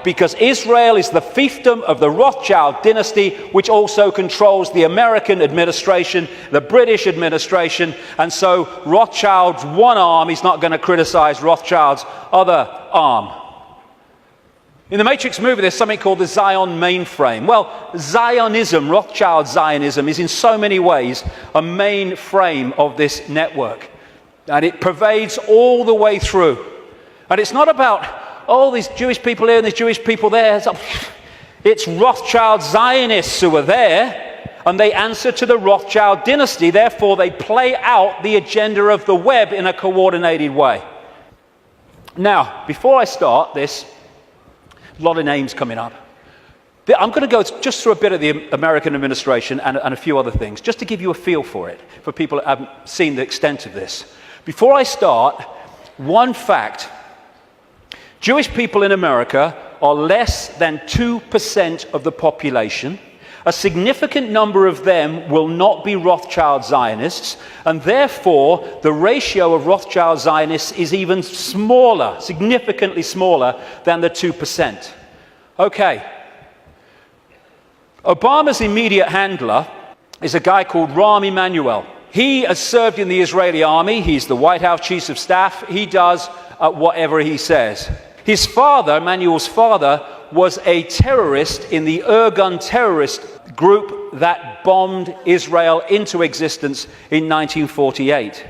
Because Israel is the fiefdom of the Rothschild dynasty, which also controls the American administration, the British administration, and so Rothschild's one arm is not going to criticize Rothschild's other arm. In the Matrix movie, there's something called the Zion mainframe. Well, Zionism, Rothschild Zionism, is in so many ways a mainframe of this network. And it pervades all the way through. And it's not about, oh, these Jewish people here and these Jewish people there. It's Rothschild Zionists who are there, and they answer to the Rothschild dynasty. Therefore, they play out the agenda of the web in a coordinated way. Now, before I start this, a lot of names coming up. I'm going to go just through a bit of the American administration and a few other things, just to give you a feel for it, for people that haven't seen the extent of this. Before I start, one fact. Jewish people in America are less than 2% of the population. A significant number of them will not be Rothschild Zionists, and therefore the ratio of Rothschild Zionists is even smaller, significantly smaller than the 2%. Okay. Obama's immediate handler is a guy called Rahm Emanuel. He has served in the Israeli army. He's the White House Chief of Staff. He does whatever he says. His father, Emanuel's father, was a terrorist in the Irgun terrorist group that bombed Israel into existence in 1948.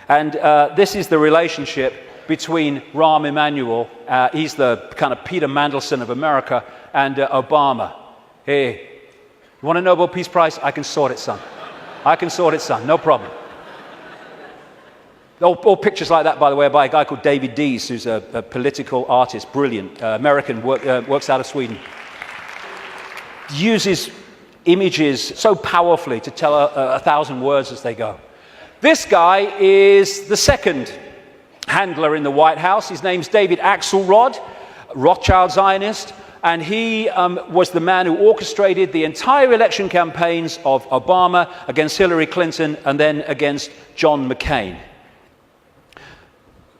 And this is the relationship between Rahm Emanuel, he's the kind of Peter Mandelson of America, and Obama. Hey, you want a Nobel Peace Prize? I can sort it, son. I can sort it, son. No problem. All pictures like that, by the way, are by a guy called David Dees, who's a political artist, brilliant, American, works out of Sweden. Uses images so powerfully to tell 1,000 words as they go. This guy is the second handler in the White House. His name's David Axelrod, Rothschild Zionist, and he was the man who orchestrated the entire election campaigns of Obama against Hillary Clinton and then against John McCain.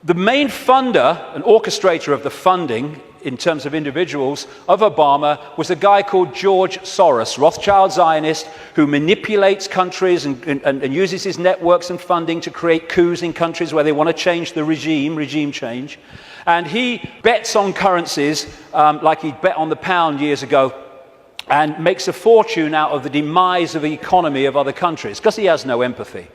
The main funder and orchestrator of the funding, in terms of individuals, of Obama was a guy called George Soros, Rothschild Zionist, who manipulates countries and uses his networks and funding to create coups in countries where they want to change the regime change. And he bets on currencies like he bet on the pound years ago and makes a fortune out of the demise of the economy of other countries because he has no empathy.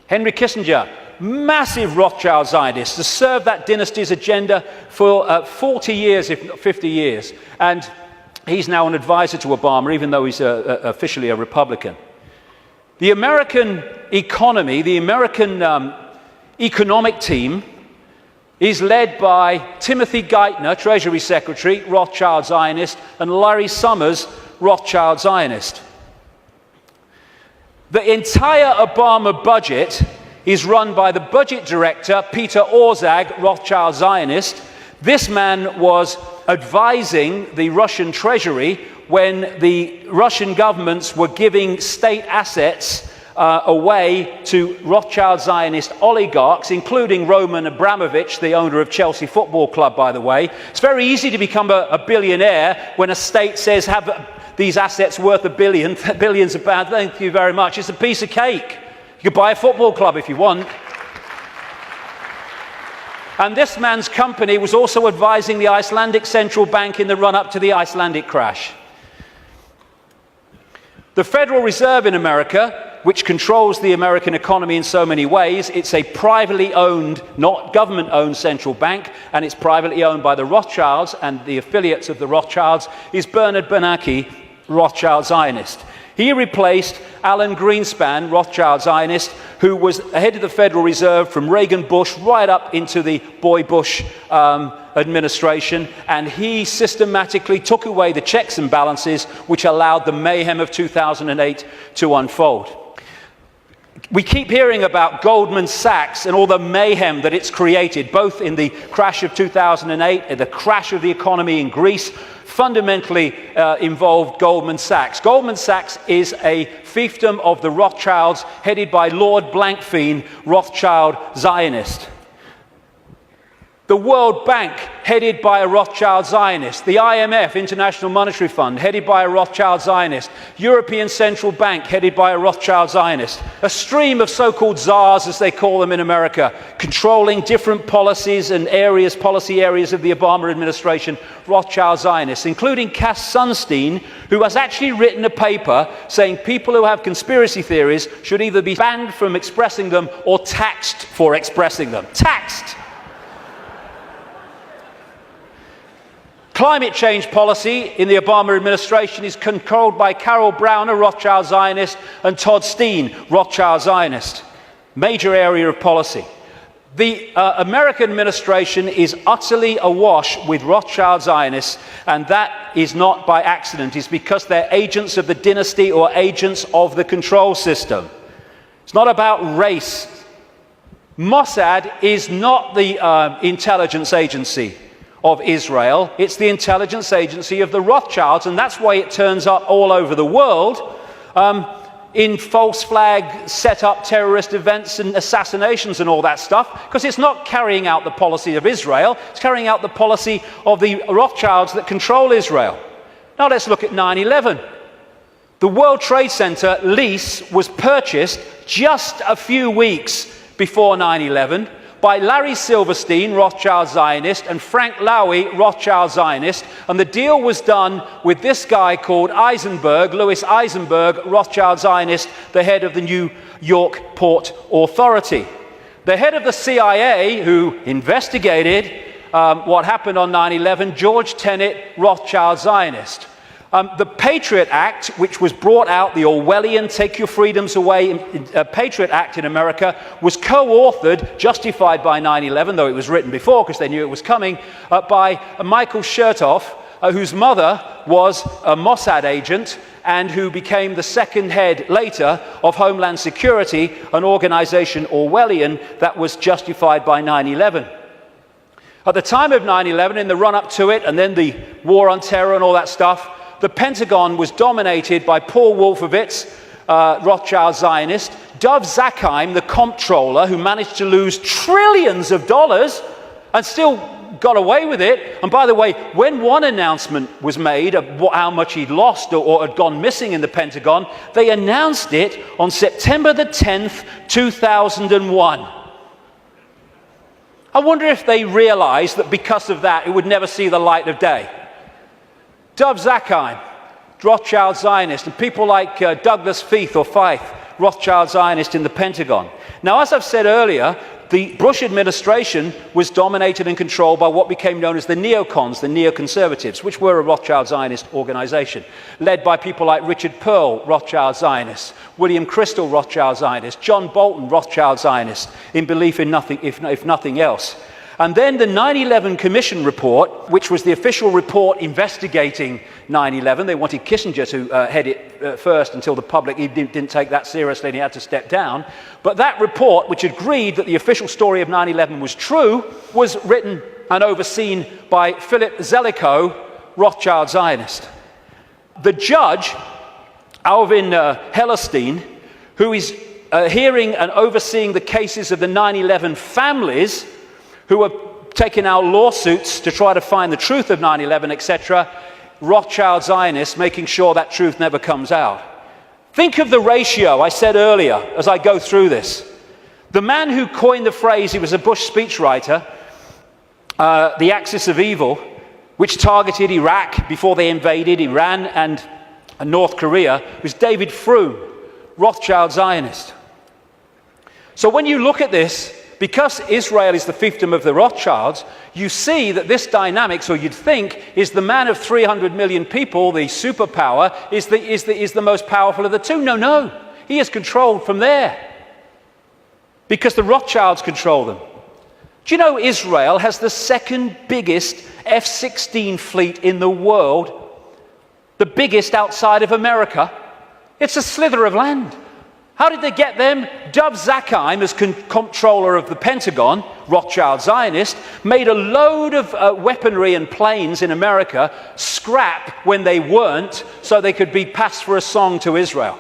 Henry Kissinger, massive Rothschild Zionist, has served that dynasty's agenda for 40 years, if not 50 years. And he's now an advisor to Obama, even though he's officially a Republican. The American economy, the American economic team, is led by Timothy Geithner, Treasury Secretary, Rothschild Zionist, and Larry Summers, Rothschild Zionist. The entire Obama budget is run by the budget director, Peter Orszag, Rothschild Zionist. This man was advising the Russian treasury when the Russian governments were giving state assets away to Rothschild Zionist oligarchs, including Roman Abramovich, the owner of Chelsea Football Club, by the way. It's very easy to become a billionaire when a state says, have these assets worth billions of pounds. Thank you very much. It's a piece of cake. You could buy a football club if you want. And this man's company was also advising the Icelandic central bank in the run-up to the Icelandic crash. The Federal Reserve in America, which controls the American economy in so many ways, it's a privately owned, not government-owned central bank, and it's privately owned by the Rothschilds, and the affiliates of the Rothschilds is Bernard Bernanke, Rothschild Zionist. He replaced Alan Greenspan, Rothschild Zionist, who was head of the Federal Reserve from Reagan Bush right up into the Boy Bush administration, and he systematically took away the checks and balances which allowed the mayhem of 2008 to unfold. We keep hearing about Goldman Sachs and all the mayhem that it's created, both in the crash of 2008 and the crash of the economy in Greece. Fundamentally involved Goldman Sachs. Goldman Sachs is a fiefdom of the Rothschilds, headed by Lord Blankfein, Rothschild Zionist. The World Bank, headed by a Rothschild Zionist. The IMF, International Monetary Fund, headed by a Rothschild Zionist. European Central Bank, headed by a Rothschild Zionist. A stream of so-called czars, as they call them in America, controlling different policies and policy areas of the Obama administration, Rothschild Zionists, including Cass Sunstein, who has actually written a paper saying people who have conspiracy theories should either be banned from expressing them or taxed for expressing them. Taxed! Climate change policy in the Obama administration is controlled by Carol Brown, a Rothschild Zionist, and Todd Steen, Rothschild Zionist. Major area of policy. The American administration is utterly awash with Rothschild Zionists, and that is not by accident. It's because they're agents of the dynasty or agents of the control system. It's not about race. Mossad is not the intelligence agency of Israel. It's the intelligence agency of the Rothschilds, and that's why it turns up all over the world in false flag set up terrorist events and assassinations and all that stuff, because it's not carrying out the policy of Israel, it's carrying out the policy of the Rothschilds that control Israel. Now let's look at 9/11. The World Trade Center lease was purchased just a few weeks before 9/11 by Larry Silverstein, Rothschild Zionist, and Frank Lowy, Rothschild Zionist, and the deal was done with this guy called Eisenberg, Louis Eisenberg, Rothschild Zionist, the head of the New York Port Authority. The head of the CIA, who investigated what happened on 9/11, George Tenet, Rothschild Zionist. The Patriot Act, which was brought out, the Orwellian Take Your Freedoms Away Patriot Act in America, was co-authored, justified by 9/11, though it was written before because they knew it was coming, by Michael Chertoff, whose mother was a Mossad agent and who became the second head later of Homeland Security, an organization Orwellian that was justified by 9/11. At the time of 9/11, in the run-up to it, and then the war on terror and all that stuff, the Pentagon was dominated by Paul Wolfowitz, Rothschild Zionist, Dov Zakheim, the comptroller, who managed to lose trillions of dollars and still got away with it. And by the way, when one announcement was made of how much he'd lost or had gone missing in the Pentagon, they announced it on September the 10th, 2001. I wonder if they realized that because of that, it would never see the light of day. Dov Zakheim, Rothschild Zionist, and people like Douglas Feith, Rothschild Zionist in the Pentagon. Now, as I've said earlier, the Bush administration was dominated and controlled by what became known as the neocons, the neoconservatives, which were a Rothschild Zionist organization, led by people like Richard Pearl, Rothschild Zionist, William Crystal, Rothschild Zionist, John Bolton, Rothschild Zionist, in belief in nothing, if nothing else. And then the 9/11 Commission report, which was the official report investigating 9/11. They wanted Kissinger to head it first until the public didn't take that seriously and he had to step down. But that report, which agreed that the official story of 9/11 was true, was written and overseen by Philip Zelikow, Rothschild Zionist. The judge, Alvin Hellerstein, who is hearing and overseeing the cases of the 9/11 families, who are taking out lawsuits to try to find the truth of 9/11, etc., Rothschild Zionists, making sure that truth never comes out. Think of the ratio I said earlier as I go through this. The man who coined the phrase, he was a Bush speechwriter, the axis of evil, which targeted Iraq before they invaded Iran and North Korea, was David Froome, Rothschild Zionist. So when you look at this, because Israel is the fiefdom of the Rothschilds, you see that this dynamics, or you'd think, is the man of 300 million people, the superpower, is the most powerful of the two. No. He is controlled from there. Because the Rothschilds control them. Do you know Israel has the second biggest F-16 fleet in the world? The biggest outside of America? It's a slither of land. How did they get them? Dov Zakheim, as comptroller of the Pentagon, Rothschild Zionist, made a load of weaponry and planes in America scrap when they weren't, so they could be passed for a song to Israel.